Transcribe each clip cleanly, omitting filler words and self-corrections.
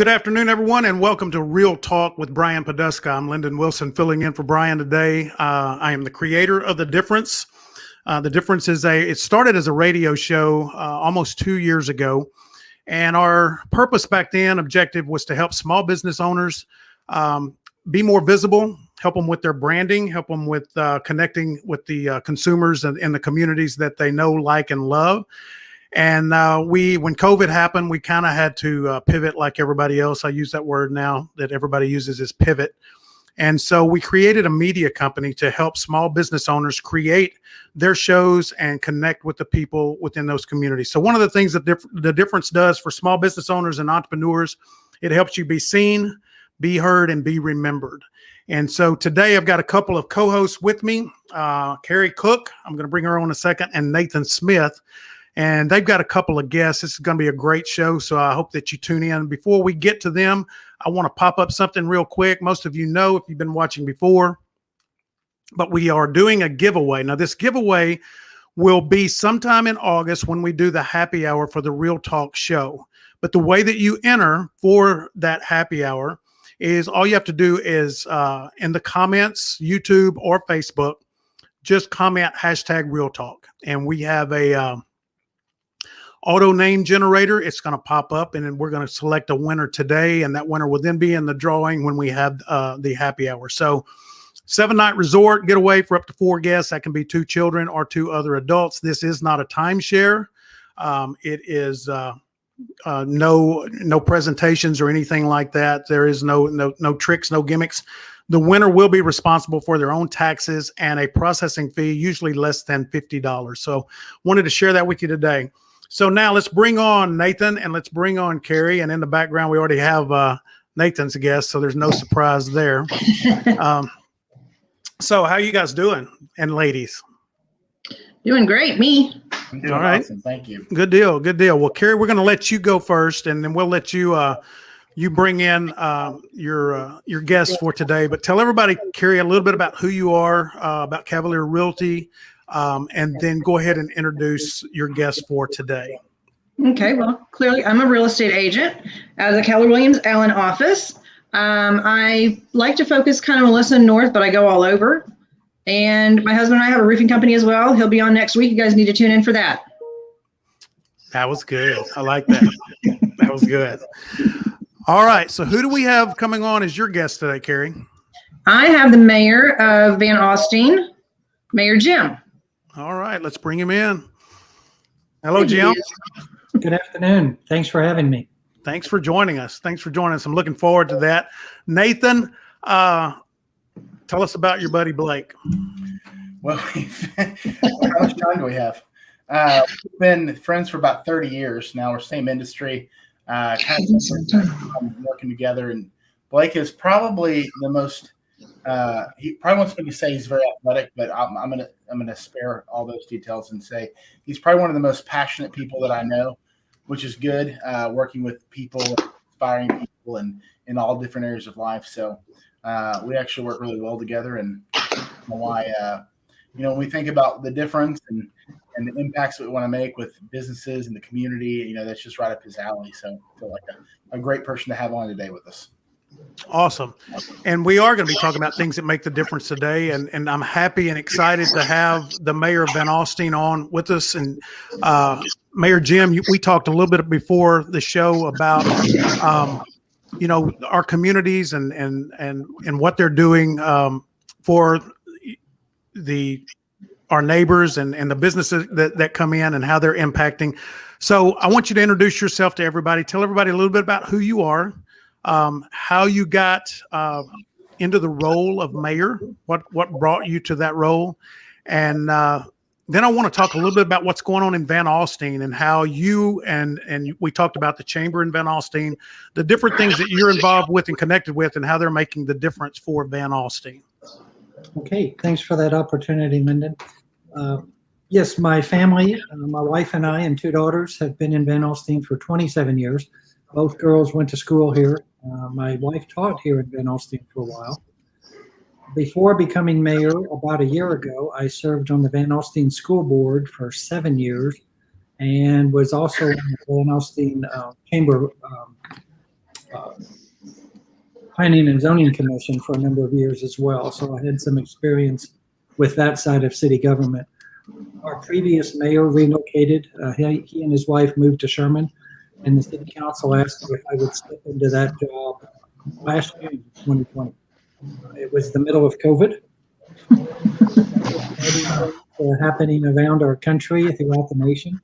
Good afternoon, everyone, and welcome to Real Talk with Brian Poduska. I'm Lyndon Wilson, filling in for Brian today. I am the creator of The Difference. The Difference is it started as a radio show almost 2 years ago. And our purpose back then, objective, was to help small business owners be more visible, help them with their branding, help them with connecting with the consumers and the communities that they know, like, and love. And when COVID happened, we kind of had to pivot like everybody else. I use that word now that everybody uses, is pivot. And so we created a media company to help small business owners create their shows and connect with the people within those communities. So one of the things that the Difference does for small business owners and entrepreneurs, it helps you be seen, be heard, and be remembered. And so today I've got a couple of co-hosts with me, Kerri Cook, I'm going to bring her on in a second, and Nathan Smith. And they've got a couple of guests. This is going to be a great show, so I hope that you tune in. Before we get to them, I want to pop up something real quick. Most of you know if you've been watching before, but we are doing a giveaway. Now, this giveaway will be sometime in August when we do the happy hour for the Real Talk show. But the way that you enter for that happy hour is all you have to do is in the comments, YouTube or Facebook, just comment #RealTalk. And we have a auto name generator. It's going to pop up, and then we're going to select a winner today, and that winner will then be in the drawing when we have the happy hour. So 7-night resort getaway for up to 4 guests. That can be 2 children or 2 other adults. This is not a timeshare. It is no presentations or anything like that. There is no tricks, no gimmicks. The winner will be responsible for their own taxes and a processing fee, usually less than $50. So wanted to share that with you today. So now let's bring on Nathan and let's bring on Kerri. And in the background, we already have Nathan's guest, so there's no surprise there. So how you guys doing, and ladies? Doing great. Me. I'm doing all right. Awesome. Thank you. Good deal. Good deal. Well, Kerri, we're going to let you go first, and then we'll let you you bring in your guests for today. But tell everybody, Kerri, a little bit about who you are, about Cavalier Realty. And then go ahead and introduce your guest for today. Okay, well, clearly I'm a real estate agent out of the Keller Williams Allen office. I like to focus kind of Melissa North, but I go all over. And my husband and I have a roofing company as well. He'll be on next week. You guys need to tune in for that. That was good. I like that. That was good. All right. So who do we have coming on as your guest today, Kerri? I have the mayor of Van Alystyne, Mayor Jim. All right, let's bring him in. Hello, Jim. Good afternoon. Thanks for having me. Thanks for joining us. I'm looking forward to that. Nathan, tell us about your buddy Blake. Well, how much time do we have? We've been friends for about 30 years now. We're same industry, kind of working together. And Blake is probably the most. He probably wants me to say he's very athletic, but I'm gonna spare all those details and say he's probably one of the most passionate people that I know, which is good. Working with people, inspiring people, and in all different areas of life. So we actually work really well together, and why when we think about the difference and the impacts that we want to make with businesses and the community, that's just right up his alley. So I feel like a great person to have on today with us. Awesome. And we are going to be talking about things that make the difference today. And I'm happy and excited to have the mayor of Van Alystyne on with us. And Mayor Jim, we talked a little bit before the show about, our communities and what they're doing for our neighbors and the businesses that come in and how they're impacting. So I want you to introduce yourself to everybody. Tell everybody a little bit about who you are. How you got into the role of mayor, what brought you to that role, and then I want to talk a little bit about what's going on in Van Alystyne and how you and we talked about the chamber in Van Alystyne, the different things that you're involved with and connected with, and how they're making the difference for Van Alystyne. Okay, thanks for that opportunity, Lyndon. Yes, my family, my wife and I and 2 daughters have been in Van Alystyne for 27 years. Both girls went to school here. My wife taught here in Van Alystyne for a while. Before becoming mayor about a year ago, I served on the Van Alystyne School Board for 7 years and was also on the Van Alystyne Chamber uh, Planning and Zoning Commission for a number of years as well. So I had some experience with that side of city government. Our previous mayor relocated. He and his wife moved to Sherman, and the city council asked me if I would step into that job last June 2020. It was the middle of COVID. Happening around our country, throughout the nation.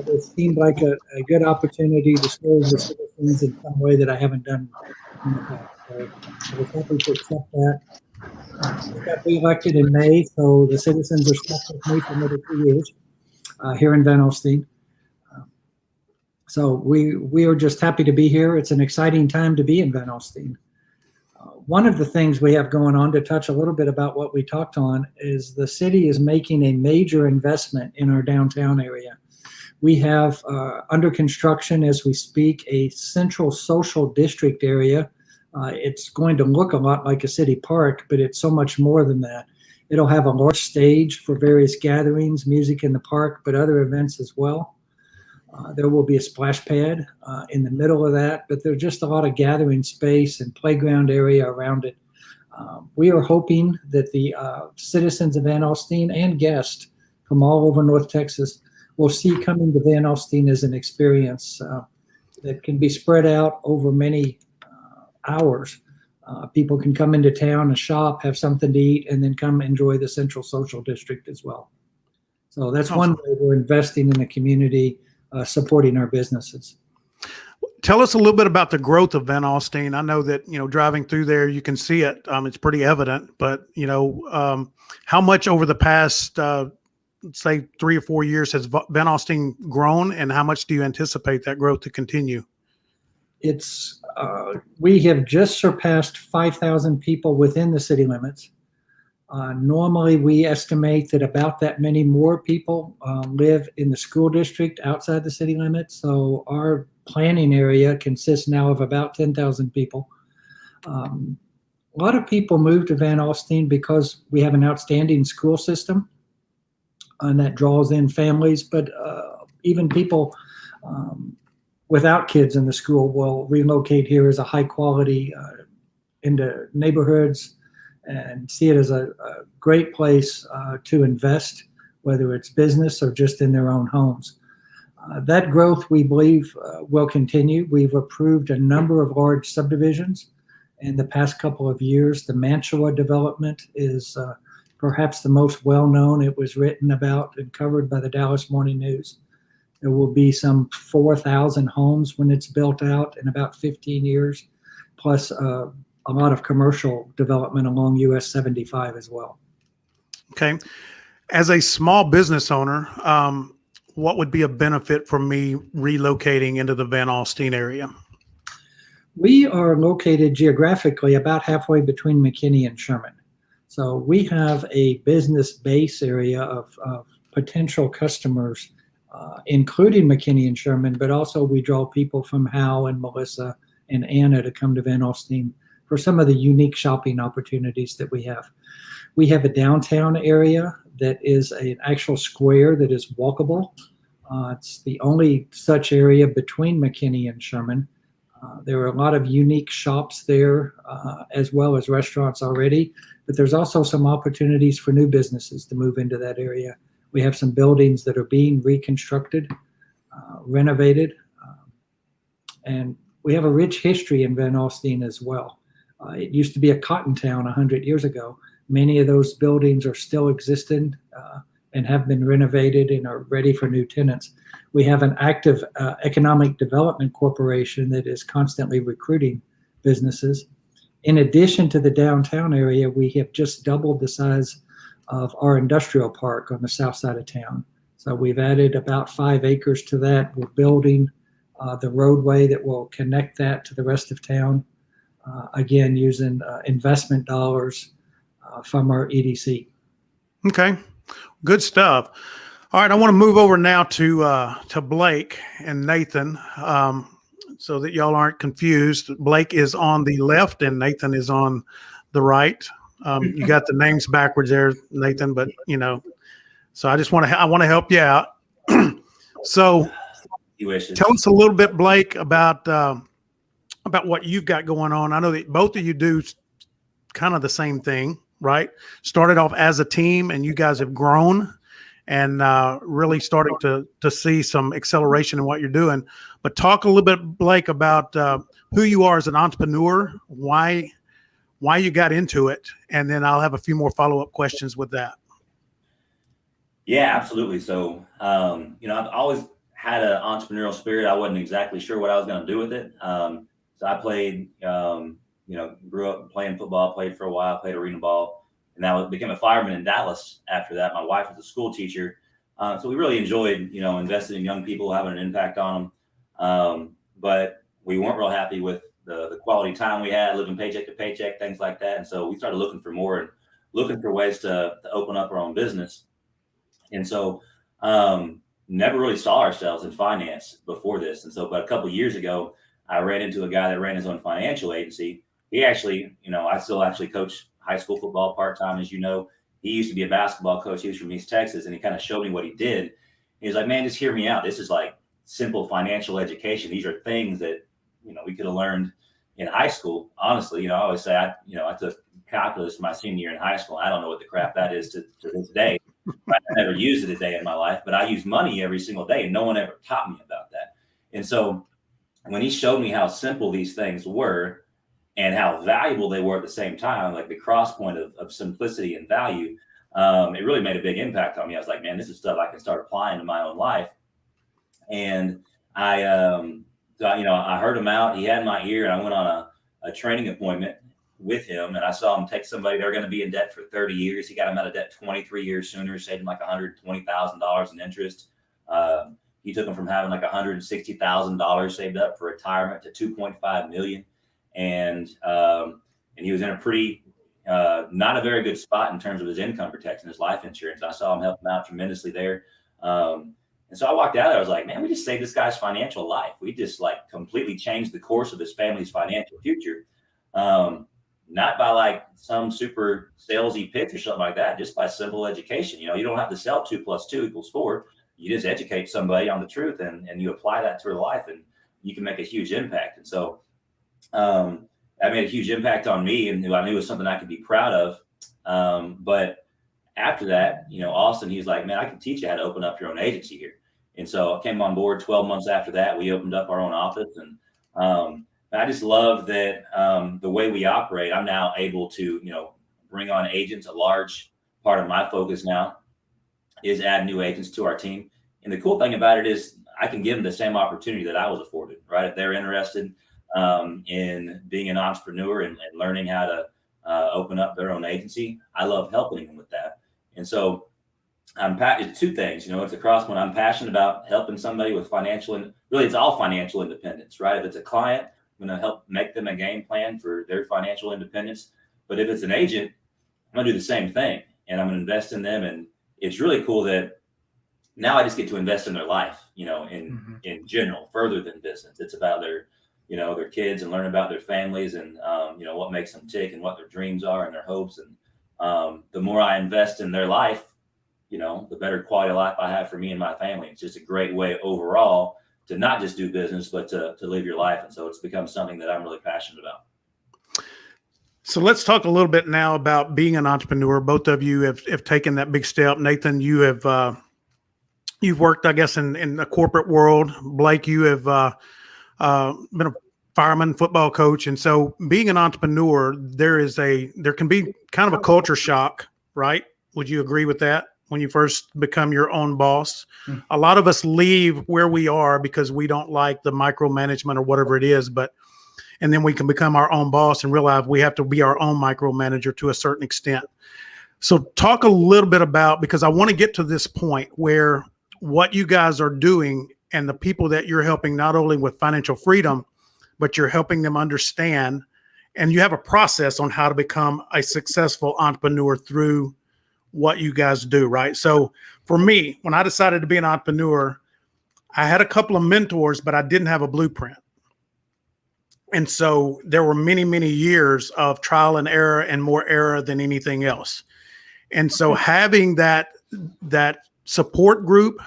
It seemed like a good opportunity to serve the citizens in some way that I haven't done in the past. So I was happy to accept that. I got reelected in May, so the citizens are stuck with me for another 2 years here in Van Alystyne. So we are just happy to be here. It's an exciting time to be in Van Alystyne. One of the things we have going on, to touch a little bit about what we talked on, is the city is making a major investment in our downtown area. We have under construction as we speak a central social district area. It's going to look a lot like a city park, but it's so much more than that. It'll have a large stage for various gatherings, music in the park, but other events as well. There will be a splash pad in the middle of that, but there's just a lot of gathering space and playground area around it. We are hoping that the citizens of Van Alystyne and guests from all over North Texas will see coming to Van Alystyne as an experience that can be spread out over many hours. People can come into town and shop, have something to eat, and then come enjoy the Central Social District as well. So that's one way we're investing in the community, supporting our businesses. Tell us a little bit about the growth of Van Alystyne. I know that, driving through there, you can see it. It's pretty evident, but, how much over the past, say 3 or 4 years has Van Alystyne grown, and how much do you anticipate that growth to continue? We have just surpassed 5,000 people within the city limits. Normally, we estimate that about that many more people live in the school district outside the city limits. So our planning area consists now of about 10,000 people. A lot of people move to Van Alystyne because we have an outstanding school system, and that draws in families, but even people without kids in the school will relocate here as a high quality into neighborhoods and see it as a great place to invest, whether it's business or just in their own homes. That growth, we believe, will continue. We've approved a number of large subdivisions in the past couple of years. The Mantua development is perhaps the most well-known. It was written about and covered by the Dallas Morning News. There will be some 4,000 homes when it's built out in about 15 years, plus a lot of commercial development along US 75 as well. Okay. As a small business owner, what would be a benefit for me relocating into the Van Alystyne area? We are located geographically about halfway between McKinney and Sherman. So we have a business base area of potential customers, including McKinney and Sherman, but also we draw people from Hal and Melissa and Anna to come to Van Alystyne for some of the unique shopping opportunities that we have. We have a downtown area that is an actual square that is walkable. It's the only such area between McKinney and Sherman. There are a lot of unique shops there, as well as restaurants already, but there's also some opportunities for new businesses to move into that area. We have some buildings that are being reconstructed, renovated, and we have a rich history in Van Alystyne as well. It used to be a cotton town 100 years ago. Many of those buildings are still existing and have been renovated and are ready for new tenants. We have an active economic development corporation that is constantly recruiting businesses. In addition to the downtown area, we have just doubled the size of our industrial park on the south side of town. So we've added about 5 acres to that. We're building the roadway that will connect that to the rest of town, again, using investment dollars from our EDC. Okay, good stuff. All right, I want to move over now to Blake and Nathan, so that y'all aren't confused. Blake is on the left and Nathan is on the right. You got the names backwards there, Nathan, but so I just want to help you out. So tell us a little bit, Blake, about about what you've got going on. I know that both of you do kind of the same thing, right? Started off as a team, and you guys have grown and really starting to see some acceleration in what you're doing. But talk a little bit, Blake, about who you are as an entrepreneur, why you got into it, and then I'll have a few more follow-up questions with that. Yeah, absolutely. So, I've always had an entrepreneurial spirit. I wasn't exactly sure what I was going to do with it. So I played, grew up playing football, played for a while, played arena ball, and now became a fireman in Dallas after that. My wife was a school teacher. So we really enjoyed, investing in young people, having an impact on them. But we weren't real happy with the quality time we had, living paycheck to paycheck, things like that. And so we started looking for more and looking for ways to open up our own business. And so never really saw ourselves in finance before this. And so, but a couple of years ago, I ran into a guy that ran his own financial agency. He actually, I still actually coach high school football part-time, as you know. He used to be a basketball coach. He was from East Texas, and he kind of showed me what he did. He was like, man, just hear me out. This is like simple financial education. These are things that, we could have learned in high school. Honestly, I always say, I took calculus my senior year in high school. I don't know what the crap that is to this day. I never used it a day in my life, but I use money every single day, and no one ever taught me about that. And so when he showed me how simple these things were and how valuable they were at the same time, like the cross point of simplicity and value, it really made a big impact on me. I was like, man, this is stuff I can start applying to my own life. And I heard him out. He had my ear, and I went on a training appointment with him, and I saw him take somebody. They're going to be in debt for 30 years. He got him out of debt 23 years sooner, saved him like $120,000 in interest. He took him from having like $160,000 saved up for retirement to $2.5 million. And he was in a pretty, not a very good spot in terms of his income protection, his life insurance. I saw him help him out tremendously there. And so I walked out there. I was like, man, we just saved this guy's financial life. We just like completely changed the course of his family's financial future. Not by like some super salesy pitch or something like that, just by simple education. You don't have to sell 2 + 2 = 4. You just educate somebody on the truth, and you apply that to their life, and you can make a huge impact. And so that made a huge impact on me, and I knew it was something I could be proud of. But after that, Austin, he's like, man, I can teach you how to open up your own agency here. And so I came on board 12 months after that. We opened up our own office, and I just love that the way we operate. I'm now able to, bring on agents. A large part of my focus now is add new agents to our team. And the cool thing about it is I can give them the same opportunity that I was afforded, right? If they're interested in being an entrepreneur and learning how to open up their own agency, I love helping them with that. And so it's two things, it's a cross one. I'm passionate about helping somebody with financial, and really it's all financial independence, right? If it's a client, I'm going to help make them a game plan for their financial independence. But if it's an agent, I'm going to do the same thing, and I'm going to invest in them. And it's really cool that now I just get to invest in their life, in general, further than business. It's about their kids, and learn about their families, and, what makes them tick, and what their dreams are and their hopes. And the more I invest in their life, the better quality of life I have for me and my family. It's just a great way overall to not just do business, but to live your life. And so it's become something that I'm really passionate about. So let's talk a little bit now about being an entrepreneur. Both of you have taken that big step. Nathan, you have, you've worked, I guess, in the corporate world. Blake, you have been a fireman, football coach. And so being an entrepreneur, there can be kind of a culture shock, right? Would you agree with that? When you first become your own boss, a lot of us leave where we are because we don't like the micromanagement or whatever it is, and then we can become our own boss and realize we have to be our own micromanager to a certain extent. So talk a little bit about, because I want to get to this point where what you guys are doing and the people that you're helping, not only with financial freedom, but you're helping them understand, and you have a process on how to become a successful entrepreneur through what you guys do, right? So for me, when I decided to be an entrepreneur, I had a couple of mentors, but I didn't have a blueprint. And so there were many, many years of trial and error, and more error than anything else. And so having that support group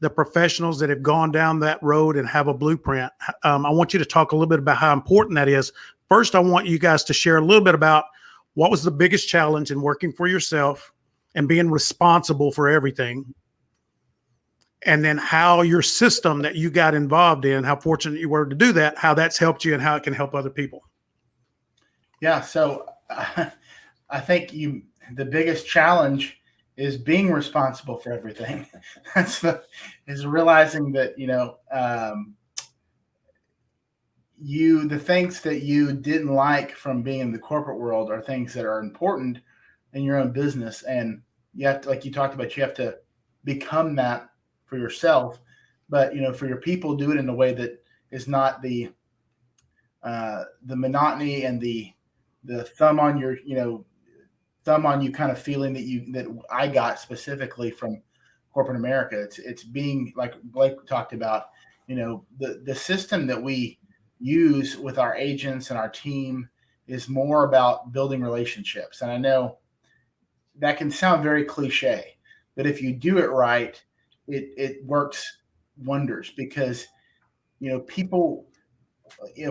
the professionals that have gone down that road and have a blueprint. I want you to talk a little bit about how important that is. First, I want you guys to share a little bit about what was the biggest challenge in working for yourself and being responsible for everything. And then how your system that you got involved in, how fortunate you were to do that, how that's helped you and how it can help other people. Yeah. So I think the biggest challenge is being responsible for everything. Is realizing that, the things that you didn't like from being in the corporate world are things that are important in your own business. And you have to, like you talked about, you have to become that for yourself, but for your people, do it in a way that is not the monotony and the thumb on your, thumb on you kind of feeling that I got specifically from corporate America. It's being, like Blake talked about, the system that we use with our agents and our team is more about building relationships. And I know that can sound very cliche, but if you do it right, it works wonders, because people,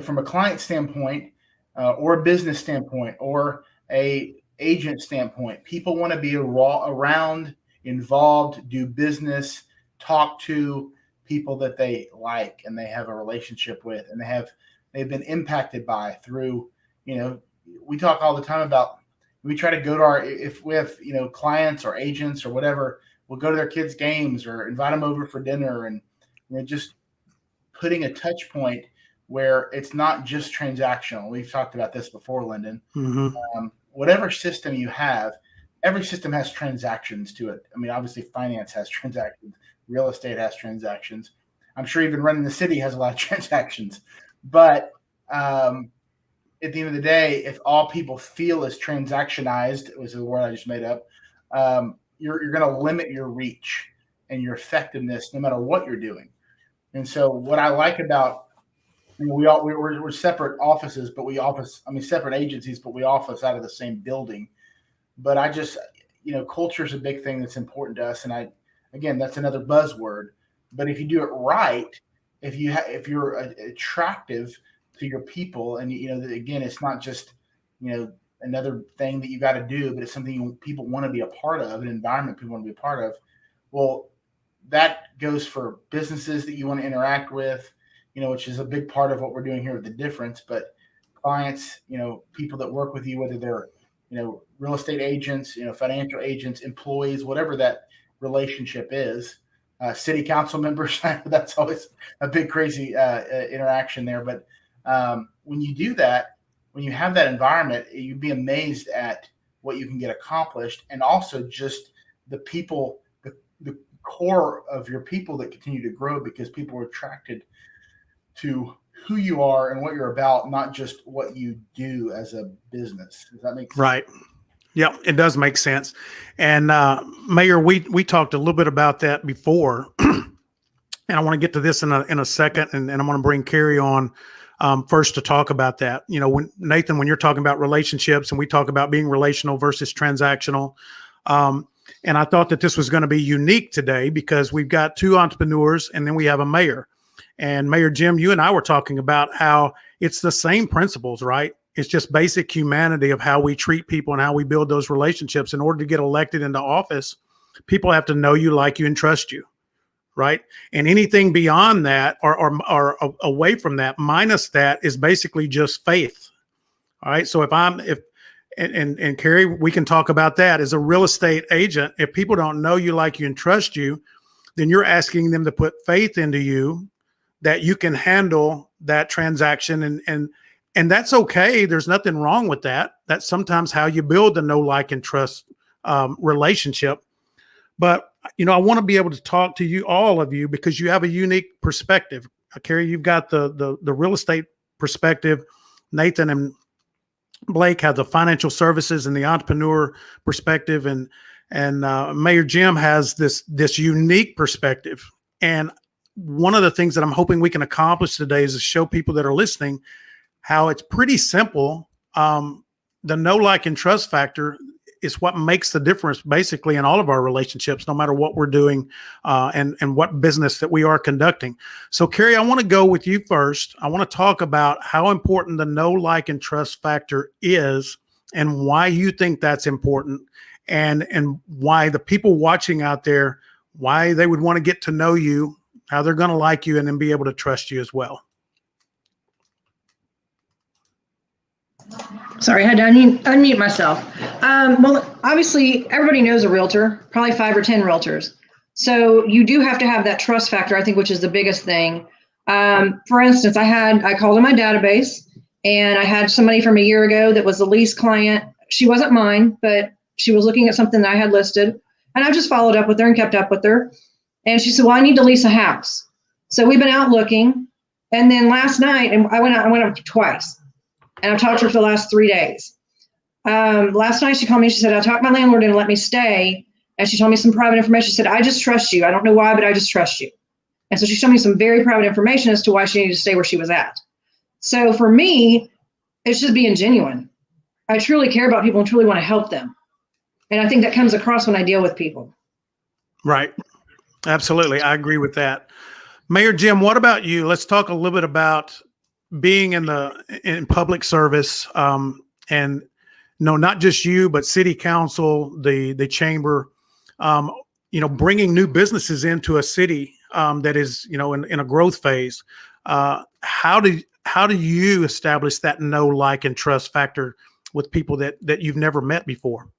from a client standpoint, or a business standpoint, or a agent standpoint, people want to be around, involved, do business, talk to people that they like and they have a relationship with, and they've been impacted by through, we talk all the time about, we try to go to if we have, clients or agents or whatever, we'll go to their kids' games or invite them over for dinner, and just putting a touch point where it's not just transactional. We've talked about this before, Lyndon. Mm-hmm. Whatever system you have, every system has transactions to it. I mean, obviously finance has transactions, real estate has transactions. I'm sure even running the city has a lot of transactions. But at the end of the day, if all people feel is transactionized, was the word I just made up, you're going to limit your reach and your effectiveness no matter what you're doing. And so what I like about, we're separate offices, but separate agencies, but we office out of the same building. But I just, culture is a big thing that's important to us. And again, that's another buzzword, but if you do it right, if you're attractive to your people, and again, it's not just, another thing that you got to do, but it's something people want to be a part of, an environment people want to be a part of. Well, that goes for businesses that you want to interact with, which is a big part of what we're doing here with The Difference. But clients, people that work with you, whether they're, real estate agents, financial agents, employees, whatever that relationship is, city council members, that's always a big, crazy interaction there. But when you do that, when you have that environment, you'd be amazed at what you can get accomplished. And also just the people, the core of your people that continue to grow, because people are attracted to who you are and what you're about, not just what you do as a business. Does that make sense? Right. Yeah, it does make sense. And Mayor, we talked a little bit about that before, and I want to get to this in a second, and I'm going to bring Kerri on first to talk about that. When Nathan, when you're talking about relationships, and we talk about being relational versus transactional, and I thought that this was going to be unique today because we've got two entrepreneurs, and then we have a mayor. And Mayor Jim, you and I were talking about how it's the same principles, right? It's just basic humanity of how we treat people and how we build those relationships. In order to get elected into office, people have to know you, like you, and trust you, right? And anything beyond that or away from that, minus that, is basically just faith. All right. So and Kerri, we can talk about that. As a real estate agent, if people don't know you, like you, and trust you, then you're asking them to put faith into you that you can handle that transaction, and that's okay. There's nothing wrong with that. That's sometimes how you build the know, like, and trust relationship. But I want to be able to talk to you, all of you, because you have a unique perspective. Kerri, you've got the real estate perspective. Nathan and Blake have the financial services and the entrepreneur perspective, and Mayor Jim has this unique perspective. And one of the things that I'm hoping we can accomplish today is to show people that are listening how it's pretty simple. The know, like, and trust factor it's what makes the difference basically in all of our relationships, no matter what we're doing and what business that we are conducting. So Kerri, I want to go with you first. I want to talk about how important the know, like, and trust factor is and why you think that's important, and why the people watching out there, why they would want to get to know you, how they're going to like you, and then be able to trust you as well. Sorry, I had to unmute myself. Well, obviously, everybody knows a realtor, probably 5 or 10 realtors. So you do have to have that trust factor, I think, which is the biggest thing. For instance, I called in my database, and I had somebody from a year ago that was a lease client. She wasn't mine, but she was looking at something that I had listed. And I just followed up with her and kept up with her. And she said, well, I need to lease a house. So we've been out looking. And then last night, and I went up twice. And I've talked to her for the last 3 days. Last night she called me. She said, I talked my landlord and let me stay. And she told me some private information. She said, I just trust you. I don't know why, but I just trust you. And so she showed me some very private information as to why she needed to stay where she was at. So for me, it's just being genuine. I truly care about people and truly want to help them. And I think that comes across when I deal with people. Right. Absolutely. I agree with that. Mayor Jim, what about you? Let's talk a little bit about being in public service, and no, not just you, but city council, the chamber, bringing new businesses into a city that is, in a growth phase. How do you establish that know, like, and trust factor with people that you've never met before?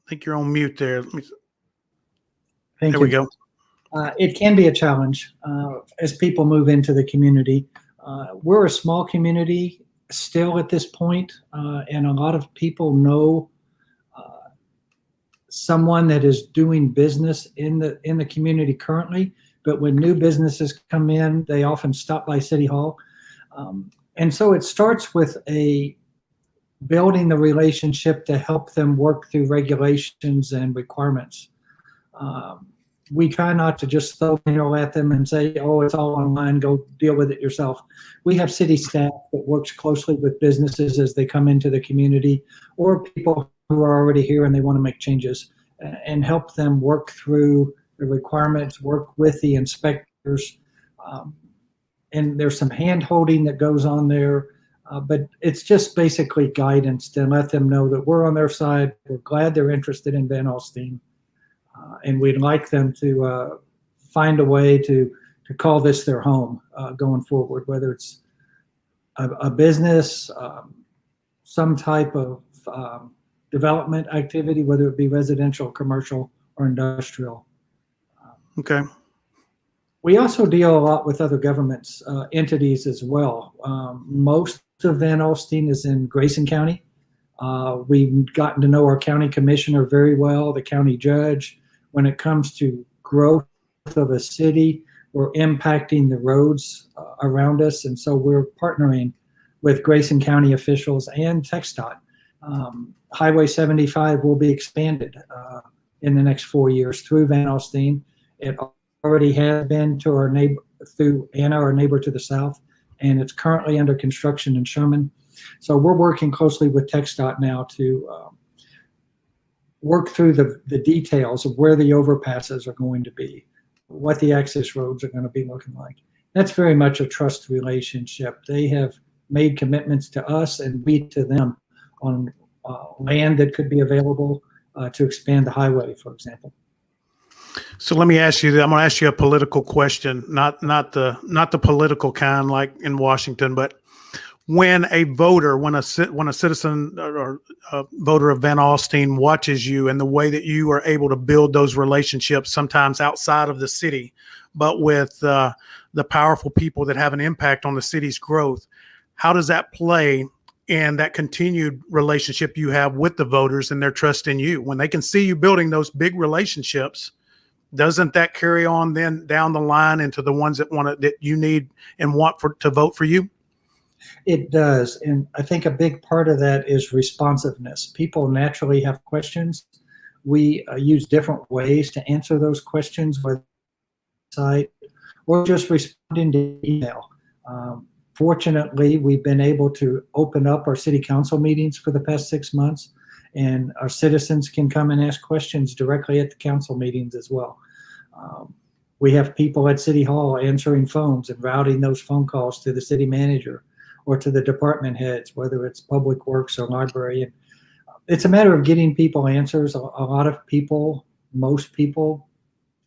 I think you're on mute there. Thank there you. we go. It can be a challenge as people move into the community. We're a small community still at this point, and a lot of people know someone that is doing business in the community currently. But when new businesses come in, they often stop by City Hall, and so it starts with building the relationship to help them work through regulations and requirements. We try not to just throw mail at them and say, oh, it's all online, go deal with it yourself. We have city staff that works closely with businesses as they come into the community, or people who are already here and they want to make changes, and help them work through the requirements, work with the inspectors. And there's some hand holding that goes on there, but it's just basically guidance to let them know that we're on their side. We're glad they're interested in Van Alystyne. And we'd like them to find a way to call this their home going forward, whether it's a business, some type of development activity, whether it be residential, commercial, or industrial. Okay. We also deal a lot with other governments, entities as well. Most of Van Alystyne is in Grayson County. We've gotten to know our county commissioner very well, the county judge. When it comes to growth of a city, we're impacting the roads around us. And so we're partnering with Grayson County officials and TxDOT. Highway 75 will be expanded in the next 4 years through Van Alystyne. It already has been to our neighbor, through Anna, our neighbor to the south, and it's currently under construction in Sherman. So we're working closely with TxDOT now to work through the details of where the overpasses are going to be, what the access roads are going to be looking like. That's very much a trust relationship. They have made commitments to us and we to them on land that could be available to expand the highway, for example. So let me ask you, I'm going to ask you a political question, not the political kind like in Washington, but when a voter, when a citizen or a voter of Van Alystyne watches you and the way that you are able to build those relationships, sometimes outside of the city, but with the powerful people that have an impact on the city's growth, how does that play in that continued relationship you have with the voters and their trust in you? When they can see you building those big relationships, doesn't that carry on then down the line into the ones that you need and want to vote for you? It does. And I think a big part of that is responsiveness. People naturally have questions. We use different ways to answer those questions, whether site or just responding to email. Fortunately, we've been able to open up our city council meetings for the past 6 months, and our citizens can come and ask questions directly at the council meetings as well. We have people at City Hall answering phones and routing those phone calls to the city manager or to the department heads, whether it's public works or library. And it's a matter of getting people answers. A lot of people, most people,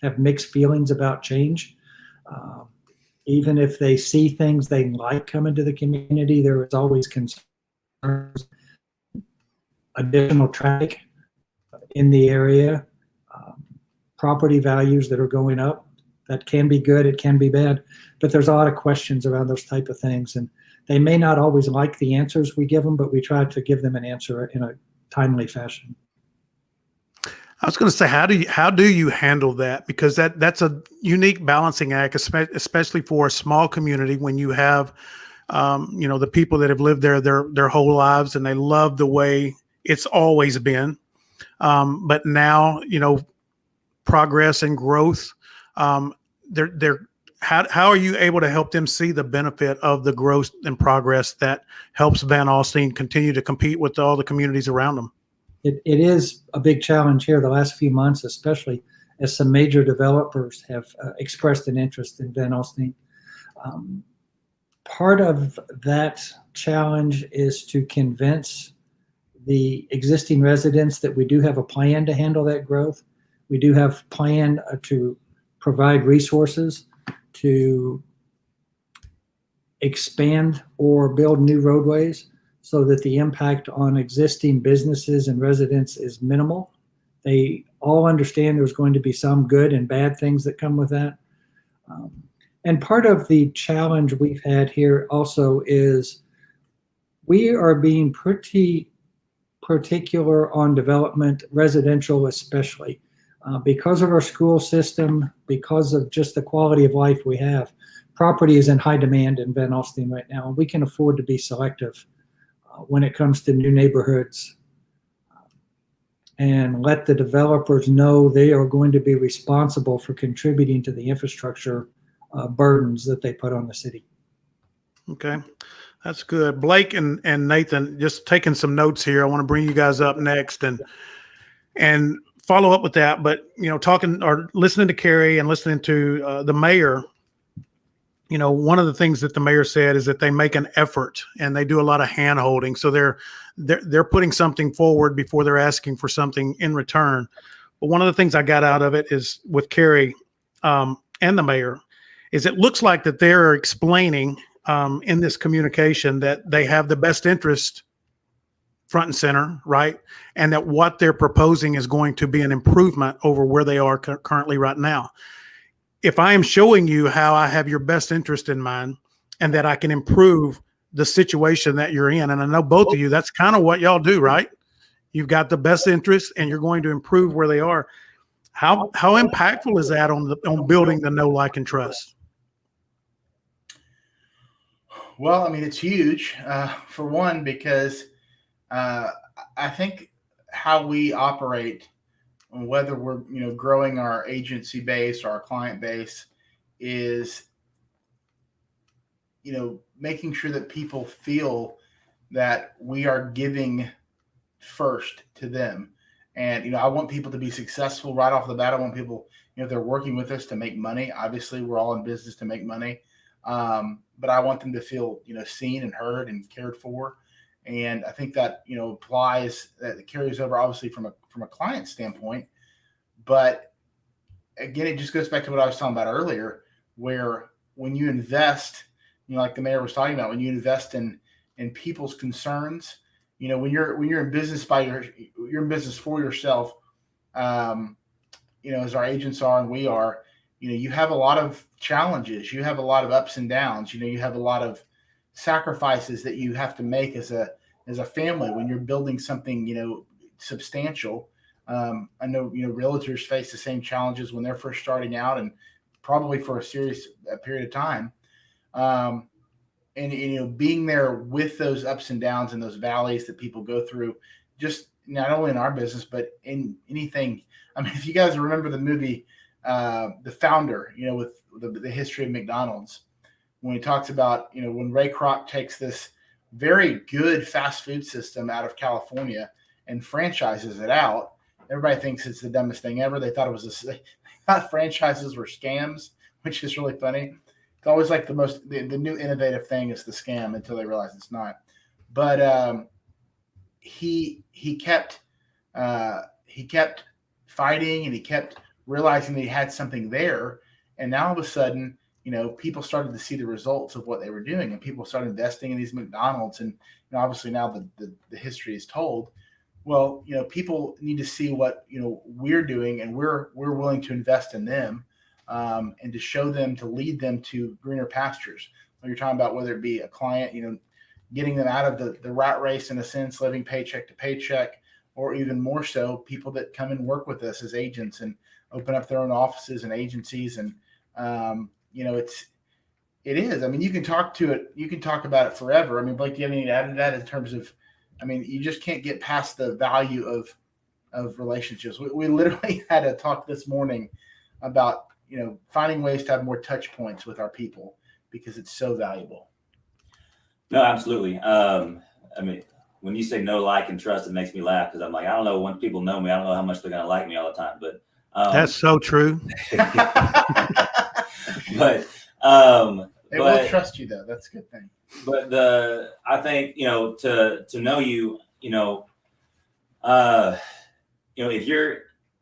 have mixed feelings about change. Even if they see things they like coming to the community, there is always concerns, additional traffic in the area, property values that are going up. That can be good, it can be bad, but there's a lot of questions around those type of things. And they may not always like the answers we give them, but we try to give them an answer in a timely fashion. I was going to say, how do you handle that? Because that's a unique balancing act, especially for a small community when you have, the people that have lived there their whole lives and they love the way it's always been. But now, progress and growth, how are you able to help them see the benefit of the growth and progress that helps Van Alystyne continue to compete with all the communities around them? It is a big challenge here the last few months, especially as some major developers have expressed an interest in Van Alystyne. Part of that challenge is to convince the existing residents that we do have a plan to handle that growth. We do have a plan to provide resources to expand or build new roadways so that the impact on existing businesses and residents is minimal. They all understand there's going to be some good and bad things that come with that. And part of the challenge we've had here also is we are being pretty particular on development, residential especially. Because of our school system, because of just the quality of life we have, property is in high demand in Van Alystyne right now. And we can afford to be selective when it comes to new neighborhoods and let the developers know they are going to be responsible for contributing to the infrastructure burdens that they put on the city. Okay, that's good. Blake and Nathan, just taking some notes here. I want to bring you guys up next and follow up with that. But, talking or listening to Kerri and listening to the mayor, one of the things that the mayor said is that they make an effort and they do a lot of hand holding. So they're putting something forward before they're asking for something in return. But one of the things I got out of it is with Kerri and the mayor is it looks like that they're explaining in this communication that they have the best interest front and center, right? And that what they're proposing is going to be an improvement over where they are currently right now. If I am showing you how I have your best interest in mind and that I can improve the situation that you're in, and I know both of you, that's kind of what y'all do, right? You've got the best interest and you're going to improve where they are. How impactful is that on building the know, like, and trust? Well, I mean, it's huge for one, because I think how we operate, whether we're growing our agency base or our client base, is making sure that people feel that we are giving first to them. And I want people to be successful right off the bat. I want people, if they're working with us, to make money. Obviously, we're all in business to make money, but I want them to feel seen and heard and cared for. And I think that applies, that carries over obviously from a client standpoint. But again, it just goes back to what I was talking about earlier, where when you invest, like the mayor was talking about, when you invest in people's concerns, when you're in business you're in business for yourself, as our agents are and we are, you have a lot of challenges, you have a lot of ups and downs, you have a lot of sacrifices that you have to make as a family when you're building something substantial. I know realtors face the same challenges when they're first starting out, and probably for a serious period of time. And being there with those ups and downs and those valleys that people go through, just not only in our business but in anything. I mean, if you guys remember the movie The Founder, with the history of McDonald's, when he talks about, when Ray Kroc takes this very good fast food system out of California and franchises it out, everybody thinks it's the dumbest thing ever. They thought they thought franchises were scams, which is really funny. It's always like the new innovative thing is the scam until they realize it's not. But he kept fighting, and he kept realizing that he had something there. And now all of a sudden, people started to see the results of what they were doing, and people started investing in these McDonald's. And obviously now the history is told. Well, people need to see what we're doing, and we're willing to invest in them, and to show them, to lead them to greener pastures. When you're talking about whether it be a client, getting them out of the rat race in a sense, living paycheck to paycheck, or even more so, people that come and work with us as agents and open up their own offices and agencies. And it is. I mean, you can talk about it forever. I mean, Blake, do you have anything to add to that in terms of? I mean, you just can't get past the value of relationships. We literally had a talk this morning about, finding ways to have more touch points with our people because it's so valuable. No, absolutely. I mean, when you say know, like, and trust, it makes me laugh because I'm like, I don't know, once people know me, I don't know how much they're going to like me all the time. But that's so true. But they will trust you, though. That's a good thing. But I think, to know you, if you're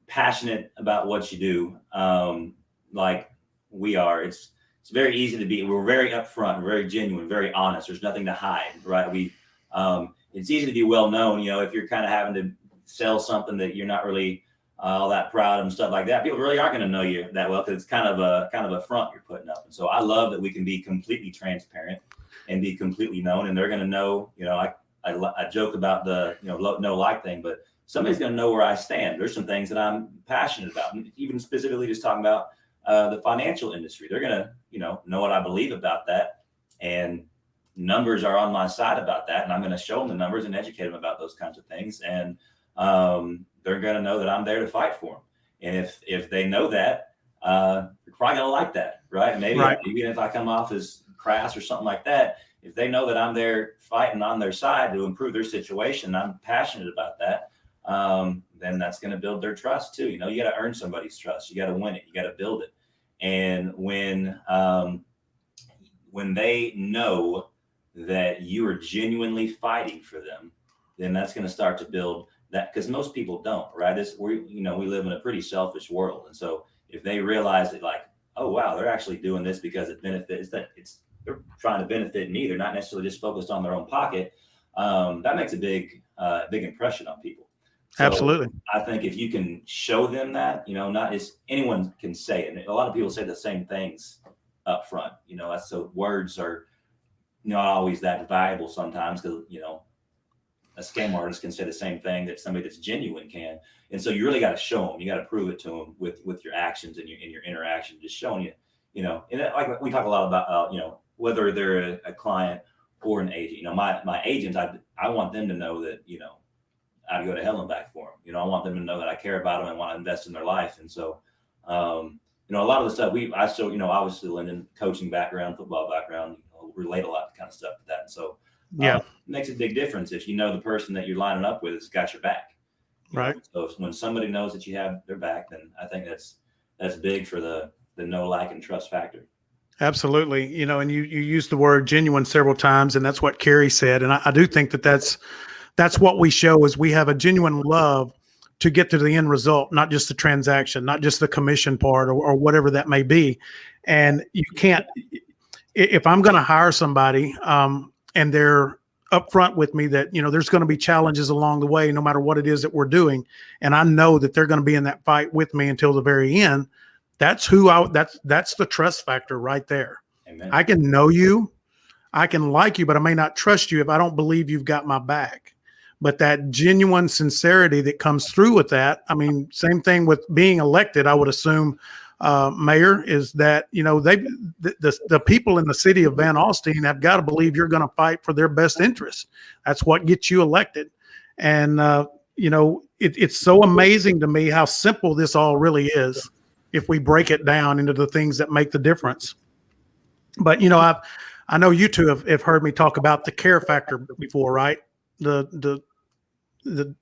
passionate about what you do, like we are, it's very easy to be. We're very upfront, very genuine, very honest. There's nothing to hide, right? It's easy to be well known, if you're kind of having to sell something that you're not really all that proud of and stuff like that. People really aren't going to know you that well because it's kind of a front you're putting up. And so I love that we can be completely transparent and be completely known, and they're going to know. I joke about the no like thing, but somebody's going to know where I stand. There's some things that I'm passionate about, and even specifically just talking about the financial industry. They're going to know what I believe about that, and numbers are on my side about that, and I'm going to show them the numbers and educate them about those kinds of things, and they're going to know that I'm there to fight for them. And if they know that, they're probably going to like that, right? Maybe even if I come off as crass or something like that, if they know that I'm there fighting on their side to improve their situation, I'm passionate about that, then that's going to build their trust too. You got to earn somebody's trust. You got to win it. You got to build it. And when they know that you are genuinely fighting for them, then that's going to start to build that, because most people don't, right? We live in a pretty selfish world. And so if they realize that, like, oh, wow, they're actually doing this because it benefits, they're trying to benefit me. They're not necessarily just focused on their own pocket. That makes a big impression on people. So absolutely. I think if you can show them that, not as anyone can say it. And a lot of people say the same things up front, so words are not always that valuable sometimes, because, a scam artist can say the same thing that somebody that's genuine can. And so you really got to show them. You got to prove it to them with your actions and your interaction, just showing you, and like we talk a lot about, whether they're a client or an agent. My agents, I want them to know that, I'd go to hell and back for them. I want them to know that I care about them and want to invest in their life. And so, a lot of the stuff I still, obviously Lyndon, coaching background, football background, relate a lot to kind of stuff to that. And so, it makes a big difference if the person that you're lining up with has got your back. Right. So when somebody knows that you have their back, then I think that's big for the know, like, and trust factor. Absolutely. And you used the word genuine several times, and that's what Kerri said. And I do think that's what we show, is we have a genuine love to get to the end result, not just the transaction, not just the commission part or whatever that may be. And you can't, if I'm going to hire somebody, and they're upfront with me that, there's going to be challenges along the way, no matter what it is that we're doing. And I know that they're going to be in that fight with me until the very end. That's that's the trust factor right there. Amen. I can know you, I can like you, but I may not trust you if I don't believe you've got my back. But that genuine sincerity that comes through with that, I mean, same thing with being elected, I would assume, Mayor, is that, the people in the city of Van Alystyne have got to believe you're going to fight for their best interests. That's what gets you elected. And, it's so amazing to me how simple this all really is if we break it down into the things that make the difference. But I know you two have heard me talk about the care factor before, right? The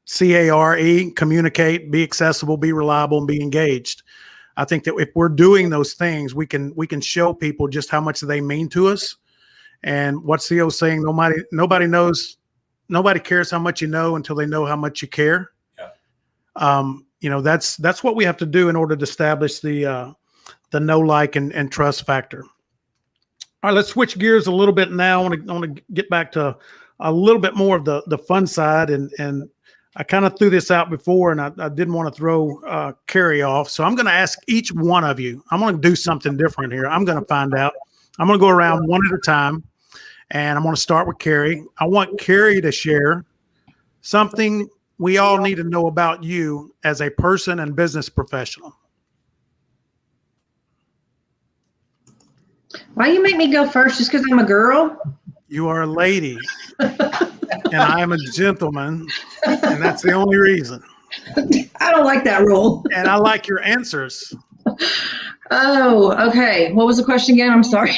CARE, communicate, be accessible, be reliable, and be engaged. I think that if we're doing those things, we can show people just how much they mean to us. And what's the old saying? Nobody cares how much you know until they know how much you care. Yeah. That's what we have to do in order to establish the know, like, and trust factor. All right, let's switch gears a little bit now. I want to get back to a little bit more of the fun side, and I kind of threw this out before, and I didn't want to throw Kerri off. So I'm going to ask each one of you. I'm going to do something different here. I'm going to find out. I'm going to go around one at a time, and I'm going to start with Kerri. I want Kerri to share something we all need to know about you as a person and business professional. Why you make me go first just because I'm a girl? You are a lady, and I am a gentleman, and that's the only reason. I don't like that rule. And I like your answers. Oh, okay. What was the question again? I'm sorry.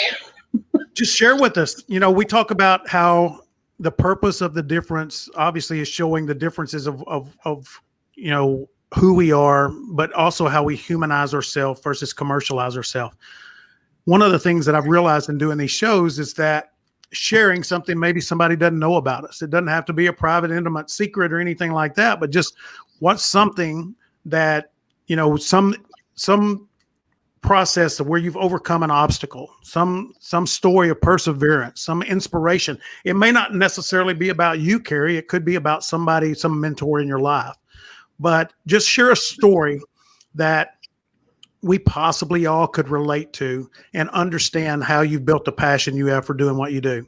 Just share with us. We talk about how the purpose of the difference obviously is showing the differences of who we are, but also how we humanize ourselves versus commercialize ourselves. One of the things that I've realized in doing these shows is that sharing something maybe somebody doesn't know about us. It doesn't have to be a private, intimate secret or anything like that, but just what's something that, some process of where you've overcome an obstacle, some story of perseverance, some inspiration. It may not necessarily be about you, Kerri. It could be about somebody, some mentor in your life. But just share a story that we possibly all could relate to and understand how you've built the passion you have for doing what you do.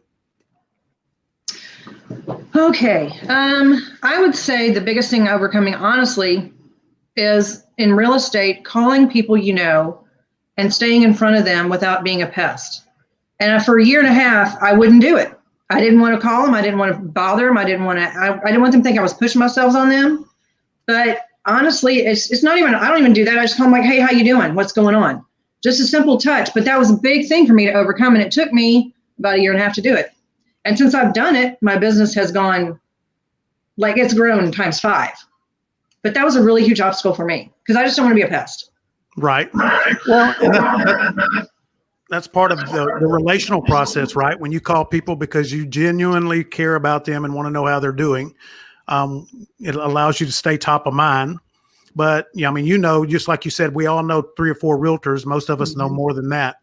Okay. I would say the biggest thing overcoming, honestly, is in real estate, calling people and staying in front of them without being a pest. And for a year and a half, I wouldn't do it. I didn't want to call them. I didn't want to bother them. I didn't want them to think I was pushing myself on them. But honestly, it's not even, I don't even do that. I just call them like, hey, how you doing? What's going on? Just a simple touch. But that was a big thing for me to overcome. And it took me about a year and a half to do it. And since I've done it, my business has gone, like, it's grown times 5. But that was a really huge obstacle for me because I just don't want to be a pest. Right. Well, that's part of the relational process, right? When you call people because you genuinely care about them and want to know how they're doing, it allows you to stay top of mind. But just like you said, we all know 3 or 4 realtors. Most of us know more than that.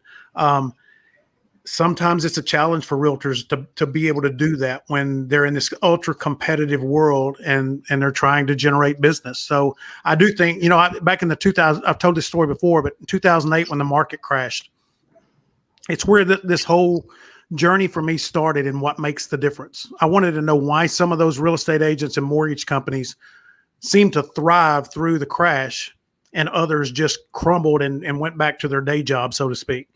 Sometimes it's a challenge for realtors to be able to do that when they're in this ultra competitive world and they're trying to generate business. So I do think, back in the 2000, I've told this story before, but in 2008, when the market crashed, it's where this whole journey for me started and what makes the difference. I wanted to know why some of those real estate agents and mortgage companies seemed to thrive through the crash and others just crumbled and went back to their day job, so to speak.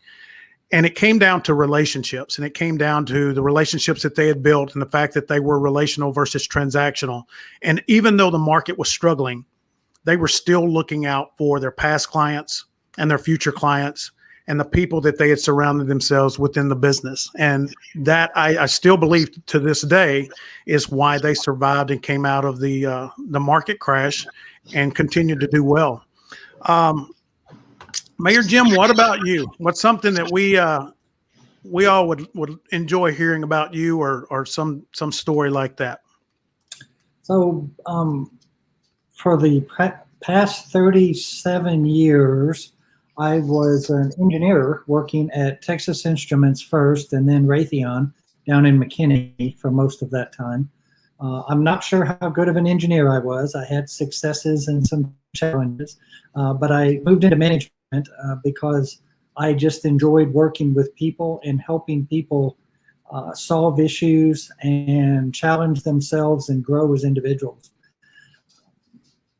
And it came down to relationships, and it came down to the relationships that they had built and the fact that they were relational versus transactional. And even though the market was struggling, they were still looking out for their past clients and their future clients and the people that they had surrounded themselves within the business. And that I still believe to this day is why they survived and came out of the market crash and continued to do well. Mayor Jim, what about you? What's something that we all would enjoy hearing about you or some story like that? So for the past 37 years, I was an engineer working at Texas Instruments first and then Raytheon down in McKinney for most of that time. I'm not sure how good of an engineer I was. I had successes and some challenges, but I moved into management because I just enjoyed working with people and helping people solve issues and challenge themselves and grow as individuals.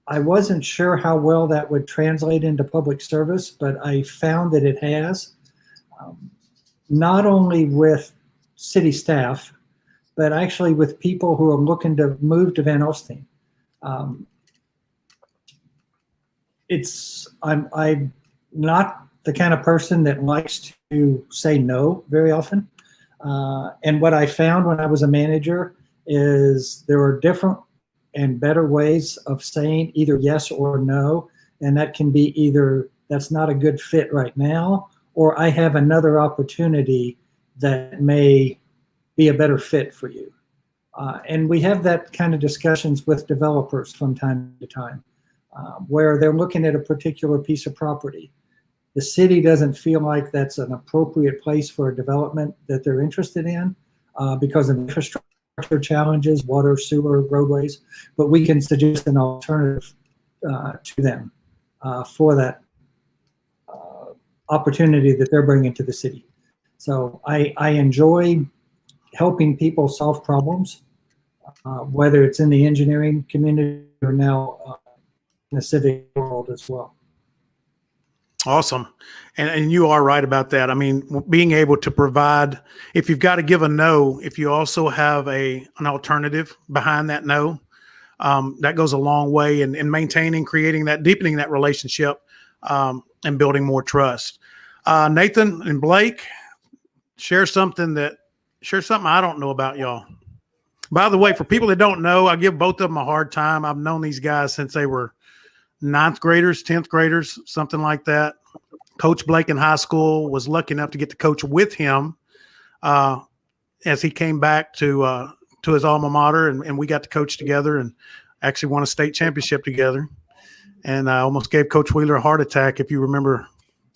I wasn't sure how well that would translate into public service, but I found that it has, not only with city staff, but actually with people who are looking to move to Van Alystyne. I'm not the kind of person that likes to say no very often. And what I found when I was a manager is there are different and better ways of saying either yes or no. And that can be either that's not a good fit right now, or I have another opportunity that may be a better fit for you. And we have that kind of discussions with developers from time to time, where they're looking at a particular piece of property. The city doesn't feel like that's an appropriate place for a development that they're interested in because of infrastructure challenges, water, sewer, roadways, but we can suggest an alternative to them for that opportunity that they're bringing to the city. So I enjoy helping people solve problems, whether it's in the engineering community or now in the civic world as well. Awesome. And you are right about that. I mean, being able to provide, if you've got to give a no, if you also have an alternative behind that no, that goes a long way in maintaining, creating that, deepening that relationship, and building more trust. Nathan and Blake, share something I don't know about y'all. By the way, for people that don't know, I give both of them a hard time. I've known these guys since they were 9th graders, 10th graders, something like that. Coach Blake in high school, was lucky enough to get to coach with him as he came back to his alma mater, and we got to coach together and actually won a state championship together. And I almost gave Coach Wheeler a heart attack, if you remember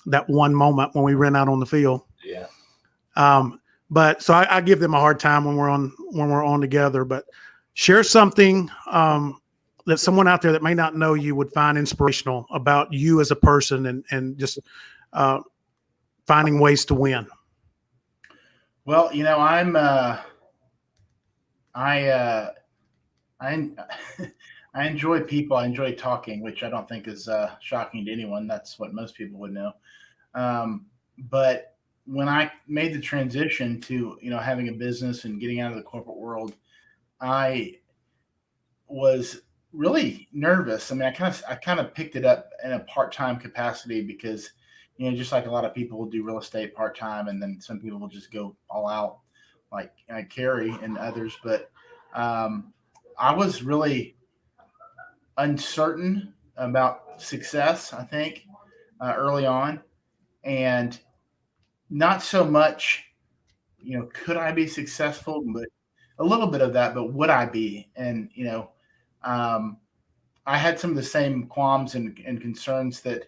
that one moment when we ran out on the field. Yeah. But so I give them a hard time when we're on together. But share something that someone out there that may not know you would find inspirational about you as a person, and just finding ways to win. Well, I enjoy people. I enjoy talking, which I don't think is shocking to anyone. That's what most people would know. But when I made the transition to, having a business and getting out of the corporate world, I was really nervous. I mean, I kind of picked it up in a part-time capacity because, just like a lot of people will do real estate part-time, and then some people will just go all out, like Kerri and others. But I was really uncertain about success, I think, early on, and not so much, could I be successful, but a little bit of that, but would I be? And, I had some of the same qualms and concerns that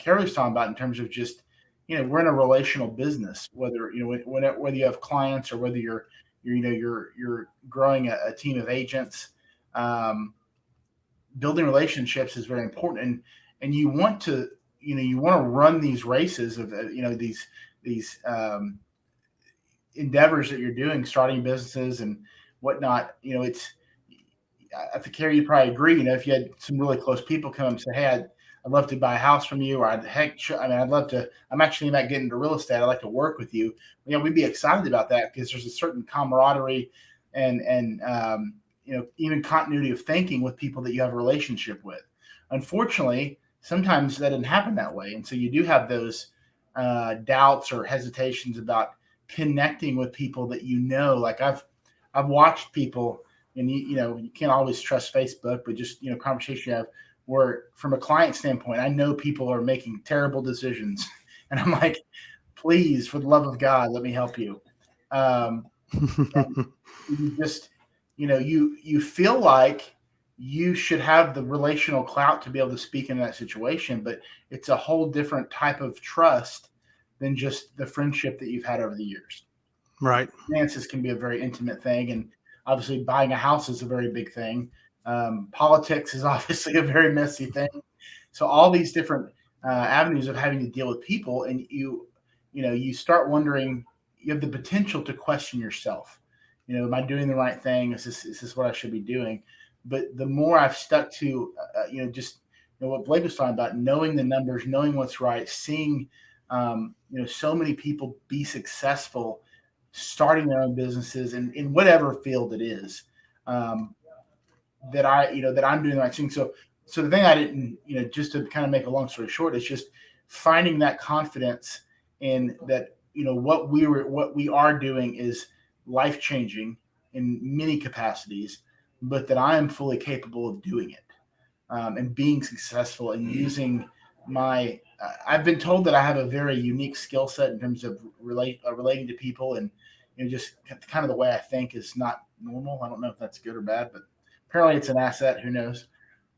Kerri was talking about in terms of just, we're in a relational business, whether you have clients or whether you're growing a team of agents. Building relationships is very important, and you want to run these races of these endeavors that you're doing, starting businesses and whatnot. I think, Kerri, you probably agree. If you had some really close people come and say, "Hey, I'd love to buy a house from you," or I'd love to. I'm actually not getting into real estate. I'd like to work with you. We'd be excited about that because there's a certain camaraderie and even continuity of thinking with people that you have a relationship with. Unfortunately, sometimes that doesn't happen that way, and so you do have those doubts or hesitations about connecting with people that like I've watched people. And you can't always trust Facebook, but just conversation you have where, from a client standpoint, I know people are making terrible decisions, and I'm like, please, for the love of God, let me help you. You just you feel like you should have the relational clout to be able to speak in that situation, but it's a whole different type of trust than just the friendship that you've had over the years. Right. Finances can be a very intimate thing, and obviously buying a house is a very big thing. Politics is obviously a very messy thing. So all these different avenues of having to deal with people, and you start wondering, you have the potential to question yourself. Am I doing the right thing? Is this what I should be doing? But the more I've stuck to, what Blake was talking about, knowing the numbers, knowing what's right, seeing, so many people be successful, starting their own businesses in whatever field it is, that I'm doing the right thing. So the thing I didn't, just to kind of make a long story short, it's just finding that confidence in that, what we are doing is life changing in many capacities, but that I am fully capable of doing it, and being successful and using my. I've been told that I have a very unique skill set in terms of relating to people, and just kind of the way I think is not normal. I don't know if that's good or bad, but apparently it's an asset. Who knows?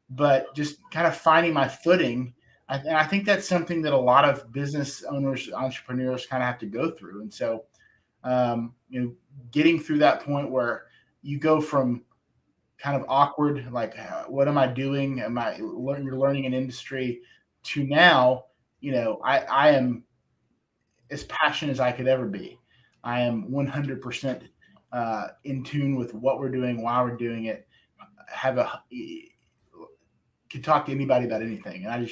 But just kind of finding my footing. I think that's something that a lot of business owners, entrepreneurs kind of have to go through. And so, getting through that point where you go from kind of awkward, like, what am I doing? You're learning an industry, to now, I am as passionate as I could ever be. I am 100% in tune with what we're doing, why we're doing it. Could talk to anybody about anything, and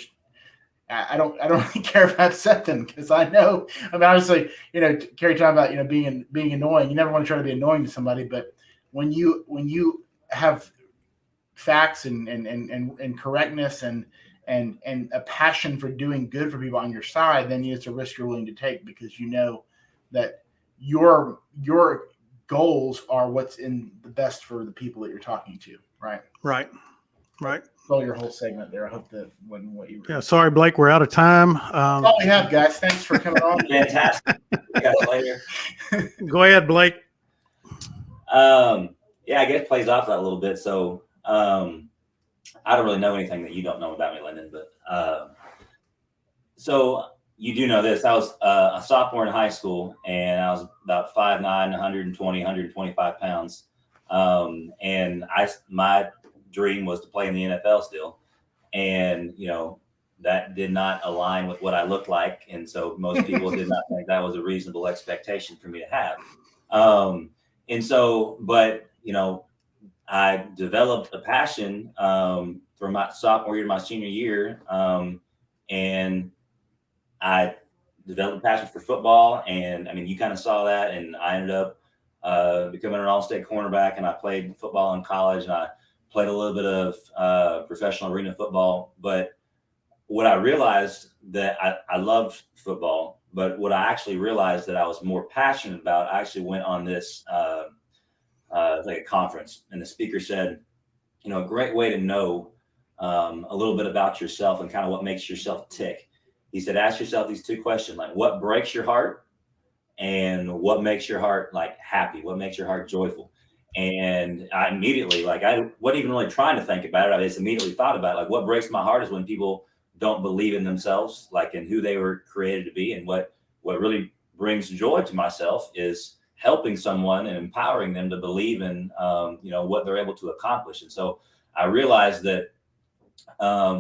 I don't really care about something, because I know. I mean, obviously, Kerri talking about being annoying. You never want to try to be annoying to somebody, but when you have facts and correctness and a passion for doing good for people on your side, then it's a risk you're willing to take, because you know that your goals are what's in the best for the people that you're talking to. Right. Well, your whole segment there. I hope that wasn't what you were. Yeah. Sorry, Blake, we're out of time. That's all we have, guys. Thanks for coming on. Fantastic. We got it later. Go ahead, Blake. Yeah, I guess it plays off that a little bit. So I don't really know anything that you don't know about me, Lyndon, but so you do know this. I was a sophomore in high school, and I was about 5'9", 120, 125 pounds. And my dream was to play in the NFL still. And, that did not align with what I looked like. And so most people did not think that was a reasonable expectation for me to have. And so, but, I developed a passion for my sophomore year to my senior year. And I developed a passion for football. And I mean, you kind of saw that. And I ended up becoming an all-state cornerback. And I played football in college. And I played a little bit of professional arena football. But what I realized that I loved football, but what I actually realized that I was more passionate about, I actually went on this like a conference, and the speaker said, a great way to know a little bit about yourself and kind of what makes yourself tick. He said, ask yourself these two questions, like what breaks your heart and what makes your heart like happy, what makes your heart joyful. And I immediately, I wasn't even really trying to think about it. I just immediately thought about it. Like what breaks my heart is when people don't believe in themselves, like in who they were created to be. And what really brings joy to myself is helping someone and empowering them to believe in, what they're able to accomplish. And so I realized that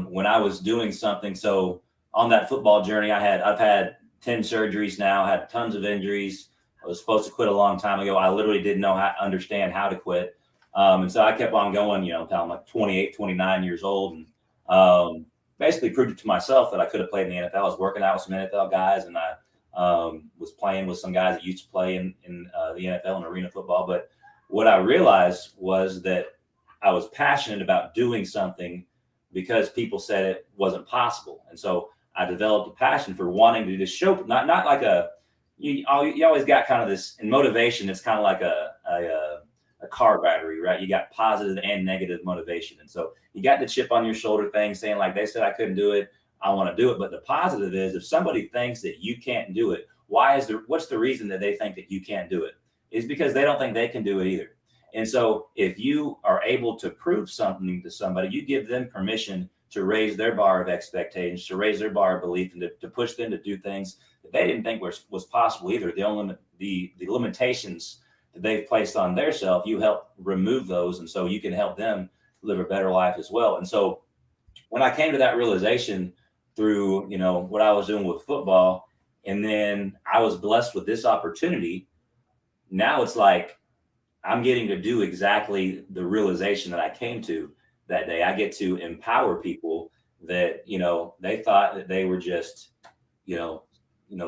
when I was doing something, so on that football journey, I've had 10 surgeries now, had tons of injuries. I was supposed to quit a long time ago. I literally didn't know understand how to quit. And so I kept on going, until I'm like 28, 29 years old. And basically proved it to myself that I could have played in the NFL. I was working out with some NFL guys, and I was playing with some guys that used to play in the NFL and arena football. But what I realized was that I was passionate about doing something because people said it wasn't possible. And so I developed a passion for wanting to just show, not like you always got kind of this, in motivation, it's kind of like a car battery, right? You got positive and negative motivation. And so you got the chip on your shoulder thing saying like, they said I couldn't do it, I want to do it. But the positive is, if somebody thinks that you can't do it, what's the reason that they think that you can't do it? Is because they don't think they can do it either. And so if you are able to prove something to somebody, you give them permission to raise their bar of expectations, to raise their bar of belief, and to push them to do things that they didn't think was possible either. The limitations that they've placed on their self, you help remove those. And so you can help them live a better life as well. And so when I came to that realization through, what I was doing with football, and then I was blessed with this opportunity, now it's like I'm getting to do exactly the realization that I came to that day. I get to empower people that, they thought that they were just, they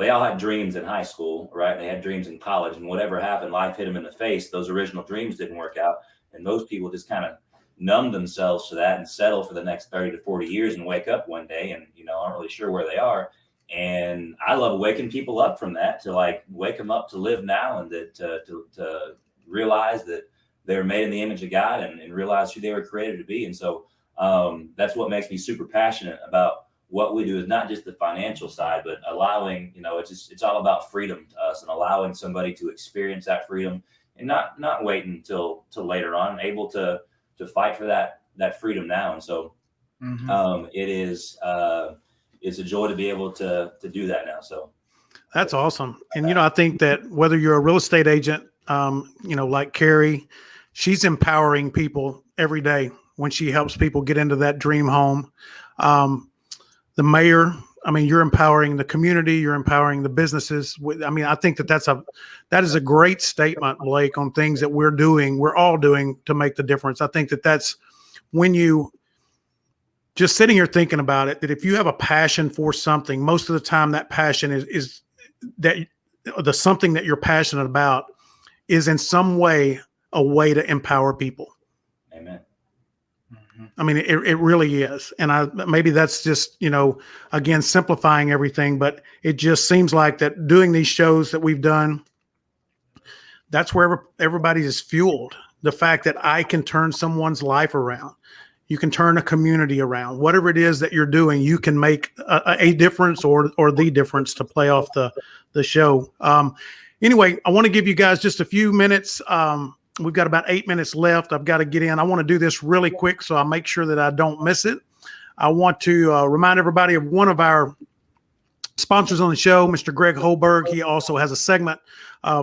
all had dreams in high school, right? They had dreams in college, and whatever happened, life hit them in the face. Those original dreams didn't work out. And those people just kind of numb themselves to that and settle for the next 30 to 40 years and wake up one day and, aren't really sure where they are. And I love waking people up from that, to like wake them up to live now, and that to realize that they were made in the image of God, and realize who they were created to be. And so that's what makes me super passionate about what we do, is not just the financial side, but allowing, it's all about freedom to us, and allowing somebody to experience that freedom, and not waiting till later on, able to fight for that freedom now. And so it is it's a joy to be able to do that now. So that's awesome. And, I think that whether you're a real estate agent, like Kerri, she's empowering people every day when she helps people get into that dream home. The mayor, you're empowering the community, you're empowering the businesses. I think that is a great statement, Blake, on things that we're all doing to make the difference. I think that's when you just sitting here thinking about it, that if you have a passion for something, most of the time that passion is that the something that you're passionate about is in some way a way to empower people. Amen. It really is. And maybe that's just, again, simplifying everything, but it just seems like that doing these shows that we've done, that's where everybody is fueled. The fact that I can turn someone's life around. You can turn a community around. Whatever it is that you're doing, you can make a difference or the difference, to play off the show. Anyway, I want to give you guys just a few minutes. We've got about 8 minutes left. I've got to get in. I want to do this really quick, so I make sure that I don't miss it. I want to remind everybody of one of our sponsors on the show, Mr. Greg Holberg. He also has a segment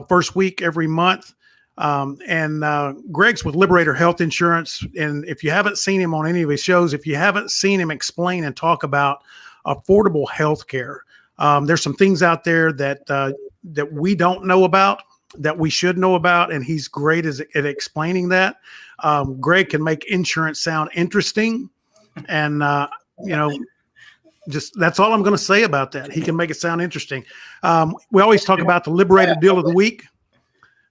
first week every month. Greg's with Liberator Health Insurance. And if you haven't seen him on any of his shows, if you haven't seen him explain and talk about affordable health care, there's some things out there that we don't know about, that we should know about. And he's great at explaining that. Greg can make insurance sound interesting. And, just that's all I'm going to say about that. He can make it sound interesting. We always talk about the Liberator Deal of the Week.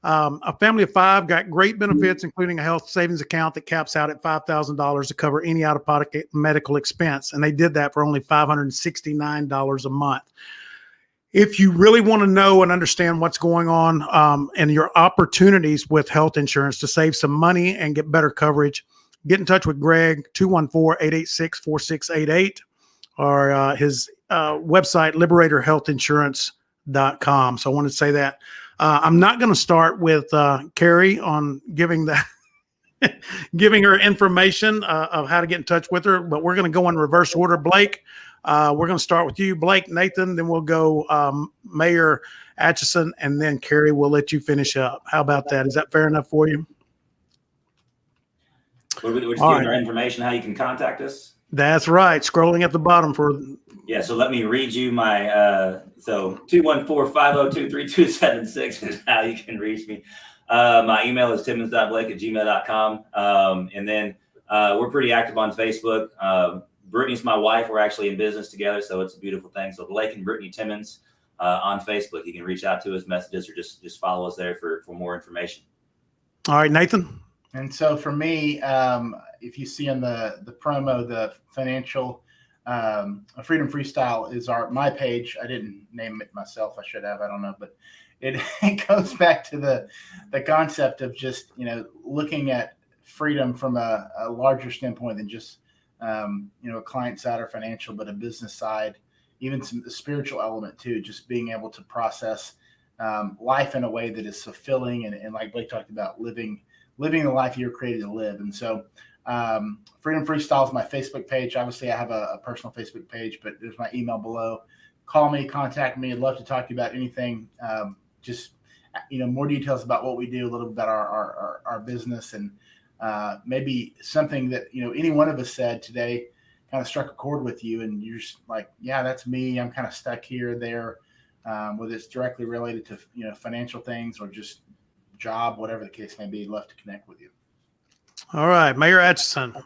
A family of 5 got great benefits, including a health savings account that caps out at $5,000 to cover any out-of-pocket medical expense. And they did that for only $569 a month. If you really want to know and understand what's going on and your opportunities with health insurance to save some money and get better coverage, get in touch with Greg, 214-886-4688, or his website, liberatorhealthinsurance.com. So I wanted to say that. I'm not going to start with Kerri on giving her information of how to get in touch with her, but we're going to go in reverse order. Blake, we're going to start with you, Blake, Nathan, then we'll go Mayor Acheson, and then Kerri, we'll let you finish up. How about that? Is that fair enough for you? We're just giving our information, how you can contact us. That's right. Scrolling at the bottom for. Yeah, so let me read you my, 214-502-3276 is how you can reach me. My email is timmons.blake@gmail.com. And then we're pretty active on Facebook. Brittany's my wife. We're actually in business together, so it's a beautiful thing. So Blake and Brittany Timmons on Facebook. You can reach out to us, message us, or just follow us there for more information. All right, Nathan. And so for me, if you see on the promo, the financial Freedom Freestyle is my page. I didn't name it myself. I should have. I don't know, but it goes back to the concept of just looking at freedom from a larger standpoint than just a client side or financial, but a business side, even some spiritual element too. Just being able to process life in a way that is fulfilling and like Blake talked about, living the life you're created to live. And so Freedom Freestyle is my Facebook page. Obviously, I have a personal Facebook page, but there's my email below. Call me, contact me. I'd love to talk to you about anything. Just more details about what we do, a little bit about our business, and maybe something that any one of us said today kind of struck a chord with you, and you're just like, yeah, that's me. I'm kind of stuck here or there, whether it's directly related to financial things or just job, whatever the case may be. I'd love to connect with you. All right, Mayor Acheson.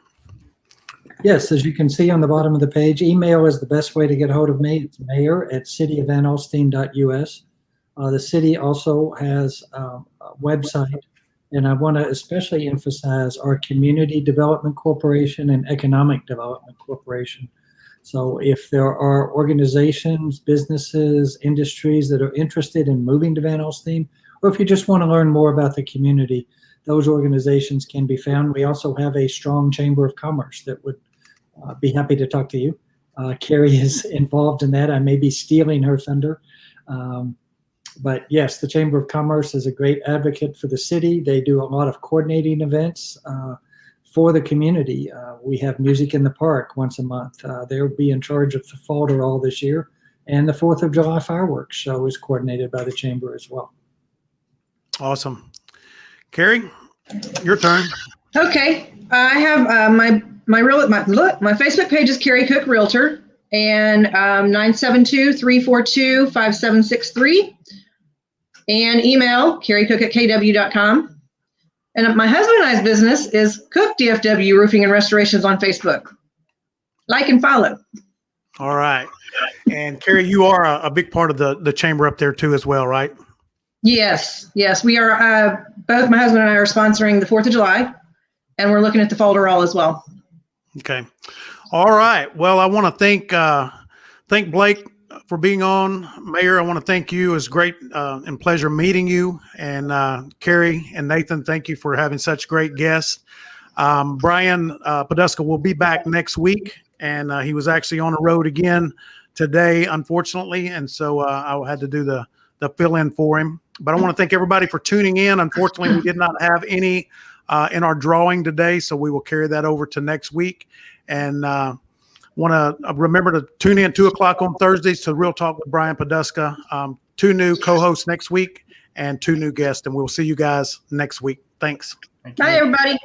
Yes, as you can see on the bottom of the page, email is the best way to get a hold of me. It's mayor@cityofvanalystine.us. The city also has a website, and I want to especially emphasize our Community Development Corporation and Economic Development Corporation. So if there are organizations, businesses, industries that are interested in moving to Van Alystyne, or if you just want to learn more about the community, those organizations can be found. We also have a strong Chamber of Commerce that would be happy to talk to you. Kerri is involved in that. I may be stealing her thunder. But yes, the Chamber of Commerce is a great advocate for the city. They do a lot of coordinating events for the community. We have Music in the Park once a month. They'll be in charge of the Falderall this year. And the 4th of July fireworks show is coordinated by the Chamber as well. Awesome. Kerri, your turn. Okay, I have my Facebook page is Kerri Cook Realtor, and 972-342-5763, and email kerricook@kw.com. And my husband and I's business is Cook DFW Roofing and Restorations on Facebook. Like and follow. All right. And Kerri, you are a big part of the chamber up there too as well, right? Yes, we are. Both my husband and I are sponsoring the 4th of July, and we're looking at the Falderall as well. Okay. All right. Well, I want to thank Blake for being on. Mayor, I want to thank you. It was great and pleasure meeting you. And Kerri and Nathan, thank you for having such great guests. Brian Poduska will be back next week, and he was actually on the road again today, unfortunately, and so I had to do the fill-in for him. But I want to thank everybody for tuning in. Unfortunately, we did not have any in our drawing today, so we will carry that over to next week. And want to remember to tune in 2 o'clock on Thursdays to Real Talk with Brian Poduska. 2 new co-hosts next week and 2 new guests, and we'll see you guys next week. Thanks. Thank you. Bye, everybody.